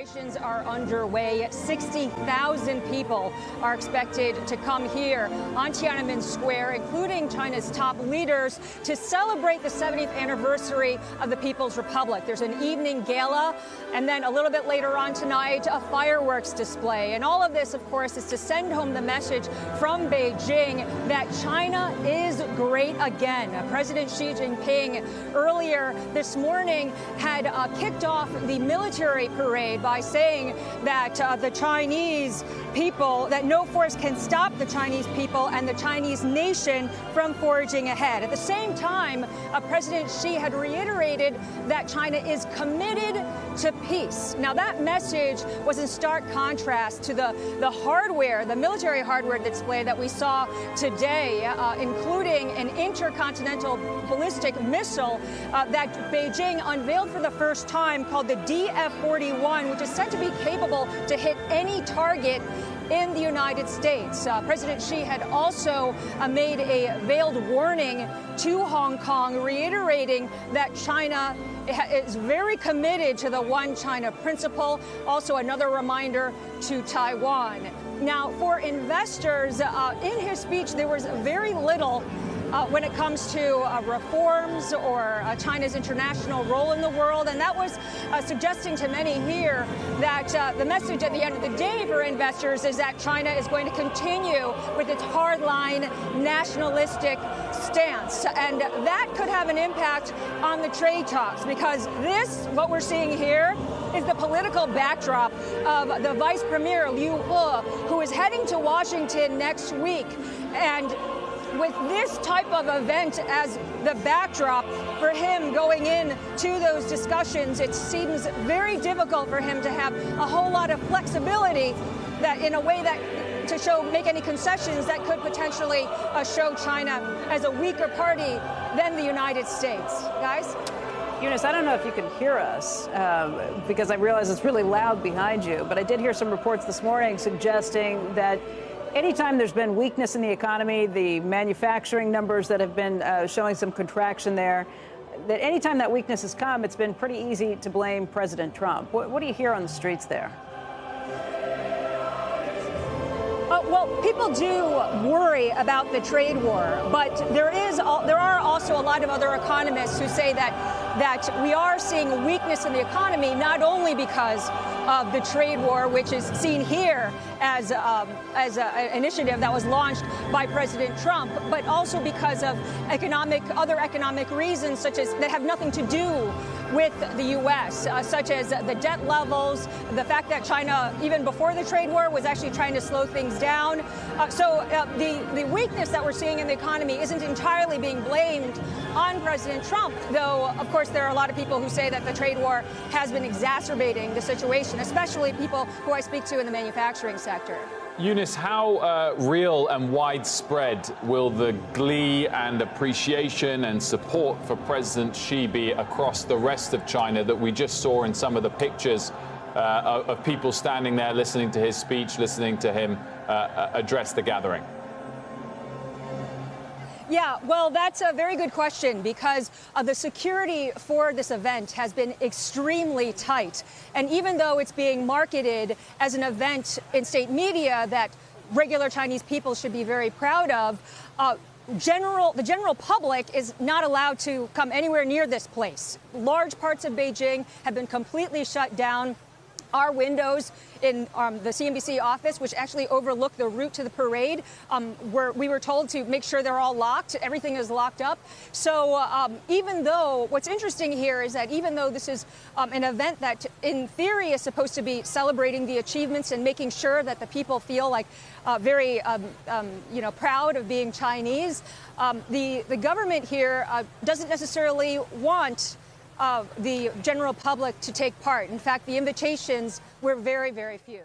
Demonstrations are underway. 60,000 people are expected to come here on Tiananmen Square, including China's top leaders, to celebrate the 70th anniversary of the People's Republic. There's an evening gala, and then a little bit later on tonight, a fireworks display. And all of this, of course, is to send home the message from Beijing that China is great again. President Xi Jinping earlier this morning had kicked off the military parade by saying that the Chinese people, that no force can stop the Chinese people and the Chinese nation from forging ahead. At the same time, President Xi had reiterated that China is committed to peace. Now, that message was in stark contrast to the hardware, the military hardware display that we saw today, including an intercontinental ballistic missile that Beijing unveiled for the first time, called the DF-41, which is said to be capable to hit any target in the United States. President Xi had also made a veiled warning to Hong Kong, reiterating that China is very committed to the One China principle. Also, another reminder to Taiwan. Now, for investors, in his speech, there was very little when it comes to reforms or China's international role in the world. And that was suggesting to many here that the message at the end of the day for investors is that China is going to continue with its hardline nationalistic stance. And that could have an impact on the trade talks, because this, what we're seeing here, is the political backdrop of the Vice Premier Liu He, who is heading to Washington next week. And with this type of event as the backdrop for him going in to those discussions, it seems very difficult for him to have a whole lot of flexibility that in a way that to make any concessions that could potentially show China as a weaker party than the United States. Guys? Eunice, I don't know if you can hear us because I realize it's really loud behind you, but I did hear some reports this morning suggesting that anytime there's been weakness in the economy, the manufacturing numbers that have been showing some contraction there, that anytime that weakness has come, it's been pretty easy to blame President Trump. What do you hear on the streets there? Well, people do worry about the trade war, but there are also a lot of other economists who say that we are seeing weakness in the economy, not only because of the trade war, which is seen here as an initiative that was launched by President Trump, but also because of other economic reasons, such as that have nothing to do with the U.S., such as the debt levels, the fact that China, even before the trade war, was actually trying to slow things down. So the weakness that we're seeing in the economy isn't entirely being blamed on President Trump, though, of course, there are a lot of people who say that the trade war has been exacerbating the situation, especially people who I speak to in the manufacturing sector. Eunice, how real and widespread will the glee and appreciation and support for President Xi be across the rest of China that we just saw in some of the pictures of people standing there listening to his speech, listening to him address the gathering? Yeah, well, that's a very good question, because the security for this event has been extremely tight. And even though it's being marketed as an event in state media that regular Chinese people should be very proud of, the general public is not allowed to come anywhere near this place. Large parts of Beijing have been completely shut down. Our windows in the CNBC office, which actually overlook the route to the parade, we were told to make sure they're all locked. Everything is locked up. So even though, what's interesting here is that even though this is an event that in theory is supposed to be celebrating the achievements and making sure that the people feel like very proud of being Chinese, the government here doesn't necessarily want the general public to take part. In fact, the invitations were very, very few.